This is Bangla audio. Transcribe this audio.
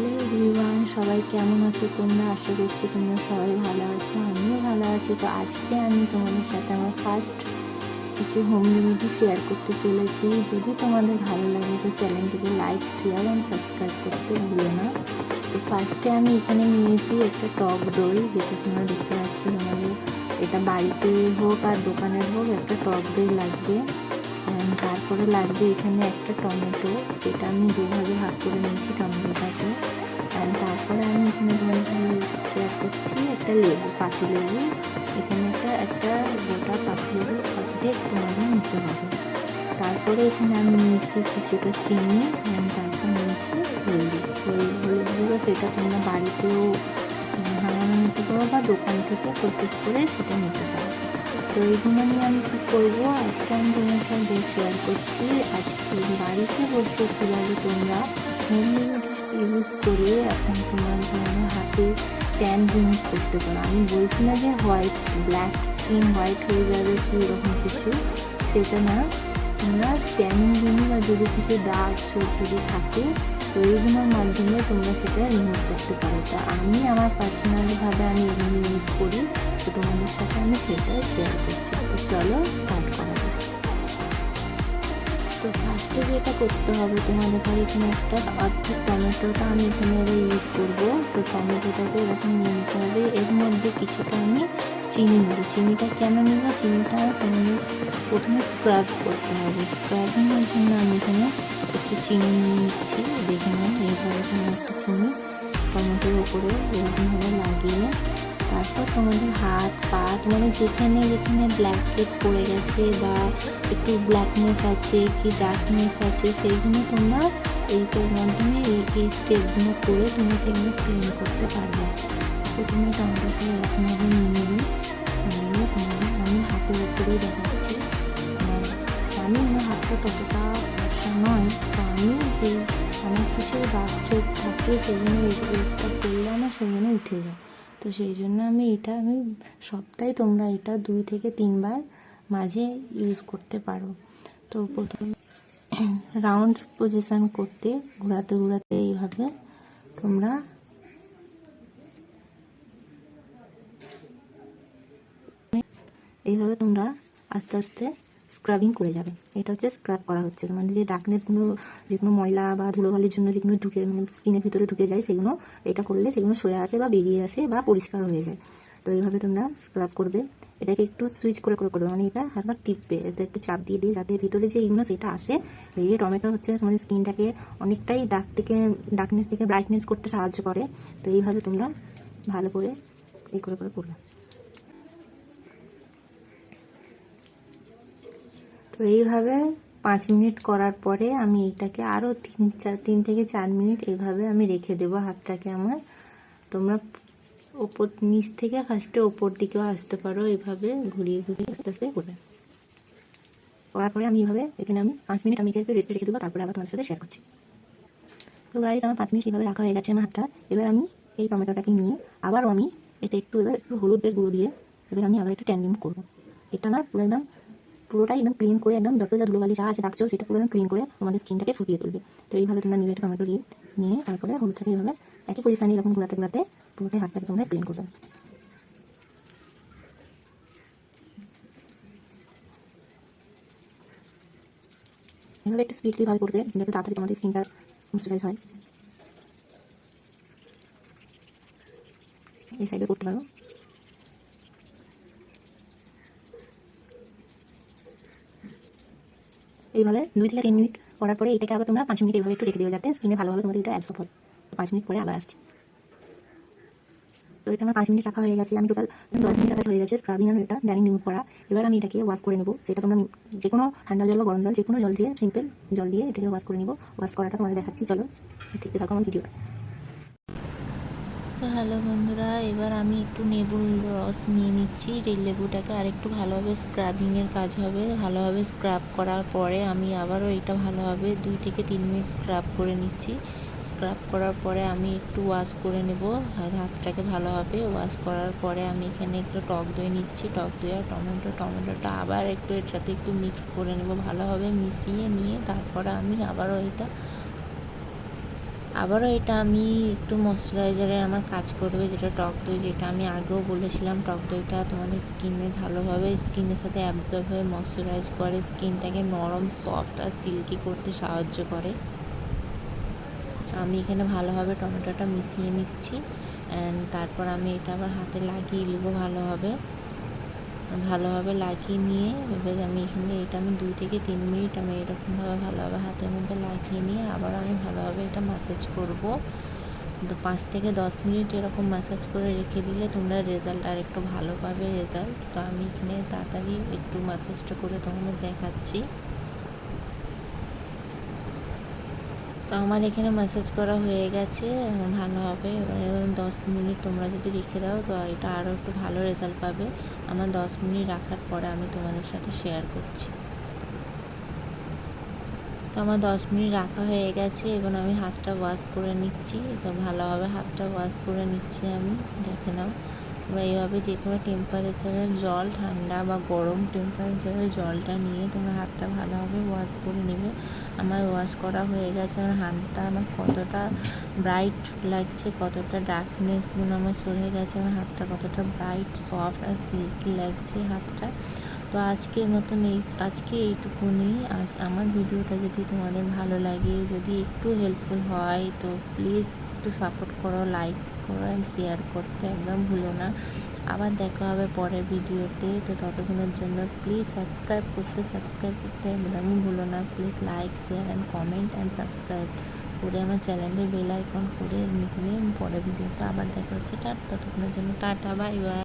হ্যালো এভরিওয়ান, সবাই কেমন আছো তোমরা? আশা করছি তোমরা সবাই ভালো আছো, আমিও ভালো আছি। তো আজকে আমি তোমাদের সাথে আমার ফার্স্ট কিছু হোম রেমেডি শেয়ার করতে চলেছি। যদি তোমাদের ভালো লাগে তো চ্যানেলটিকে লাইক, শেয়ার অ্যান্ড সাবস্ক্রাইব করতে ভুলো না। তো ফার্স্টে আমি এখানে নিয়েছি একটা টক দই, যেটা তোমরা দেখতে পাচ্ছ। তোমাদের এটা বাড়িতে হোক আর দোকানের হোক একটা টক দই লাগবে। তারপরে লাগবে এখানে একটা টমেটো, যেটা আমি দুভাগে ভাগ করে নিয়েছি টমেটোটাকে। তারপরে আমি এখানে তোমাদের শেয়ার করছি একটা লেবু, পাতি লেবু। এখানে একটা গোটা পাতি লেবু অর্ধেক তোমাদের নিতে হবে। তারপরে এখানে আমি নিয়েছি কিছুটা চিনি, তারপর নিয়েছি হলুদ গুঁড়ো। সেটা তোমরা বাড়িতেও বানানো নিতে পারো বা দোকান থেকে প্রসেস করে সেটা নিতে পারো। তো এইগুলো নিয়ে আমি কী করবো আজকে আমি তোমার সাথে শেয়ার করছি। আজকে বাড়িতে বসে কীভাবে তোমরা হোম ইউজ করে এখন তোমার হাতে ট্যান রিমুভ করতে পারো। আমি বলছি না যে ব্ল্যাক স্কিন হোয়াইট হয়ে যাবে কি এরকম কিছু, সেটা না। তোমরা ট্যানিং রিমুভ আর যদি কিছু দাগ ছোট যদি থাকে তো এইগুলোর মাধ্যমে তোমরা সেটা রিমুভ করতে পারো। তা আমি আমার পার্সোনালিভাবে আমি এগুলো ইউজ করি, তো তোমাদের সাথে আমি সেটা শেয়ার করছি। তো চলো স্টার্ট করা যাক। তো ফার্স্টে যেটা করতে হবে তোমাদের কাছে, এখানে একটা অর্ধেক টমেটোটা আমি এখানে ইউজ করবো। তো টমেটোটাকে এরকম নিয়ে নিতে হবে। এর মধ্যে কিছুটা আমি চিনি নেব। চিনিটা কেন নেব? চিনিটা প্রথমে স্ক্রাব করতে হবে। স্ক্রাবিংয়ের জন্য আমি এখানে একটু চিনি নিয়ে নিচ্ছি। দেখে নিন এইভাবে তোমার একটু চিনি টমেটোর ওপরে এরকমভাবে লাগিয়ে, তারপর তোমাদের হাত পা তোমাদের যেখানে যেখানে ব্ল্যাক হেড পড়ে গেছে বা একটু ব্ল্যাকনেস আছে কি ডার্কনেস আছে, সেইগুলো তোমরা এইটার মাধ্যমে এই স্টেপগুলো করে তোমরা সেগুলো ক্লিন করতে পারবে। প্রথমে টমেটোটা এরকমভাবে নিয়ে নেবে, নিয়ে তোমাদের আমি হাতের উপরেই দেখাচ্ছি। আমি আমার হাতটা ততটা ফর্সা নয়, তো আমি এই আমার কিছু দাগ চোখ থাকে সেগুলো এটা করলে আমার সেগুলো উঠে যায়। তো সেই জন্য আমি সপ্তাহে তোমরা এটা 2 থেকে 3 বার মাঝে ইউজ করতে পারো। তো প্রথমে রাউন্ড পজিশন করতে ঘোরাতে ঘোরাতে এইভাবে তোমরা আস্তে আস্তে স্ক্রাবিং করে যাবে। এটা হচ্ছে স্ক্রাব করা হচ্ছে। মানে যে ডার্কনেসগুলো, যেগুলো ময়লা বা ধুলোবালির জন্য যেগুলো ঢুকে স্কিনের ভিতরে ঢুকে যায়, সেগুলো এটা করলে সেগুলো সরে আসে বা বেরিয়ে আসে বা পরিষ্কার হয়ে যায়। তো এইভাবে তোমরা স্ক্রাব করবে। এটাকে একটু সুইচ করে করে করবে, মানে এটা হালকা টিপবে, এটা একটু চাপ দিয়ে দিয়ে যাতে ভিতরে যে এইগুলো সেটা আসে। এই টমেটো হচ্ছে তোমাদের স্কিনটাকে অনেকটাই ডার্কনেস থেকে ব্রাইটনেস করতে সাহায্য করে। তো এইভাবে তোমরা ভালো করে এই করে করে করবে। তো এইভাবে 5 মিনিট করার পরে আমি এইটাকে আরও 3 থেকে 4 মিনিট এইভাবে আমি রেখে দেবো হাতটাকে আমার। তোমরা নিচ থেকে ফার্স্টে ওপর দিকেও আসতে পারো, এইভাবে ঘুরিয়ে ঘুরিয়ে আস্তে আস্তে করবে। করার পরে আমি এইভাবে এখানে আমি 5 মিনিট আমি এখানে রেস্টে রেখে দেবো, তারপরে আবার তোমাদের সাথে শেয়ার করছি। তো গাইস, আমার 5 মিনিট এইভাবে রাখা হয়ে গেছে আমার হাতটা। এবার আমি এই টমেটোটাকে নিয়ে আবারও আমি এটা একটু হলুদের গুঁড়ো দিয়ে এবার আমি আবার একটু ট্যান রিমুভ করবো। এটা আমার পুরোটাই একদম ক্লিন করে, একদম যত যা ধুলোবালি যা আছে ডাকছো সেটা পুরো একদম ক্লিন করে তোমাদের স্কিনটাকে ফুটিয়ে তুলবে। তো এইভাবে তোমরা নিবে টমেটো নিয়ে তারপরে হলুদটাকে এইভাবে একই পজিশনে এরকম ঘোরাতে ঘোরাতে পুরোটাই হাতটাকে তোমরা ক্লিন করবে। এভাবে একটু স্পিডলি ভাবে করবে যাতে তাড়াতাড়ি তোমাদের স্কিনটা ময়েশ্চারাইজ হয়। এই সাইডে করতে পারো। এইভাবে 2 থেকে 3 মিনিট করার পরে এটাকে আবার তোমরা 5 মিনিট এইভাবে একটু রেখে দেবে যাতে স্কিনে ভালোভাবে তোমাদের এটা অ্যাবসর্ব হয়। 5 মিনিট পরে আবার আসছি। তো এটা আমার 5 মিনিট রাখা হয়ে গেছে। আমি টোটাল 10 মিনিট রাখা হয়ে গেছে স্ক্রাবিং আর এটা ট্যানিং রিমুভ করা। এবার আমি এটাকে ওয়াশ করে নেবো। সেটা তোমরা যে কোনো ঠান্ডা জল বা গরম জল, যে কোনো জল দিয়ে, সিম্পল জল দিয়ে এটাকে ওয়াশ করে নেবো। ওয়াশ করাটা তোমাদের দেখাচ্ছি, চলো দেখতে থাকো আমার ভিডিওটা। তো হ্যালো বন্ধুরা, এবার আমি একটু লেবুর রস নিয়ে নিচ্ছি। এই লেবুটাকে আর একটু ভালোভাবে স্ক্রাবিংয়ের কাজ হবে। ভালোভাবে স্ক্রাব করার পরে আমি আবারও এটা ভালোভাবে 2 থেকে 3 মিনিট স্ক্রাব করে নিচ্ছি। স্ক্রাব করার পরে আমি একটু ওয়াশ করে নেব হাতটাকে ভালোভাবে। ওয়াশ করার পরে আমি এখানে একটু টক দই নিচ্ছি। টক দই আর টমেটোটা আবার একটু এর সাথে একটু মিক্স করে নেব, ভালোভাবে মিশিয়ে নিয়ে তারপরে আমি আবারও এটা আবারও এটা আমি একটু ময়শ্চারাইজারের আমার কাজ করবে, যেটা টক দই, যেটা আমি আগেও বলেছিলাম টক দইটা তোমাদের স্কিনে ভালোভাবে স্কিনের সাথে অ্যাবজর্ব হয়ে ময়শ্চারাইজ করে, স্কিনটাকে নরম সফট আর সিল্কি করতে সাহায্য করে। আমি এখানে ভালোভাবে টমেটোটা মিশিয়ে নিচ্ছি অ্যান্ড তারপর আমি এটা আবার হাতে লাগিয়ে নেব ভালোভাবে লাগিয়ে নিয়ে এবার আমি এখানে এটা আমি 2 থেকে 3 মিনিট আমি এরকমভাবে ভালোভাবে হাতের মধ্যে লাগিয়ে নিয়ে আবার আমি ভালোভাবে এটা ম্যাসাজ করব। তো 5 থেকে 10 মিনিট এরকম ম্যাসাজ করে রেখে দিলে তোমরা রেজাল্ট আর একটু ভালো পাবে রেজাল্ট। তো আমি এখানে তাড়াতাড়ি একটু ম্যাসাজটা করে তোমাদের দেখাচ্ছি। তো আমার এখানে ম্যাসাজ করা হয়ে গেছে ভালোভাবে। এবারে 10 মিনিট তোমরা যদি রেখে দাও তো এটা আরও একটু ভালো রেজাল্ট পাবে। আমার 10 মিনিট রাখার পরে আমি তোমাদের সাথে শেয়ার করছি। তো আমার 10 মিনিট রাখা হয়ে গেছে এবং আমি হাতটা ওয়াশ করে নিচ্ছি। তো ভালোভাবে হাতটা ওয়াশ করে নিচ্ছি আমি, দেখে নাও। তোমরা এইভাবে যে কোনো টেম্পারেচারের জল, ঠান্ডা বা গরম টেম্পারেচারের জলটা নিয়ে তোমরা হাতটা ভালোভাবে ওয়াশ করে নেবে। আমার ওয়াশ করা হয়ে গেছে। আমার হাতটা আমার কতটা ব্রাইট লাগছে, কতটা ডার্কনেসগুলো আমার সরে গেছে, আমার হাতটা কতটা ব্রাইট, সফট আর সিল্কি লাগছে হাতটা। তো আজকের মতন আজকে এইটুকুনি। আজ আমার ভিডিওটা যদি তোমাদের ভালো লাগে, যদি একটু হেল্পফুল হয় তো প্লিজ একটু সাপোর্ট করো, লাইক করো অ্যান্ড শেয়ার করতে একদম ভুলো না। আবার দেখা হবে পরের ভিডিওতে। তো ততক্ষণের জন্য প্লিজ সাবস্ক্রাইব করতে একদমই ভুলো না। Please like, share and comment and subscribe করে আমার চ্যানেলের বেল আইকন করে নিয়ে পরের ভিডিওতে আবার দেখা হচ্ছে। ততক্ষণের জন্য টাটা, বাই বাই।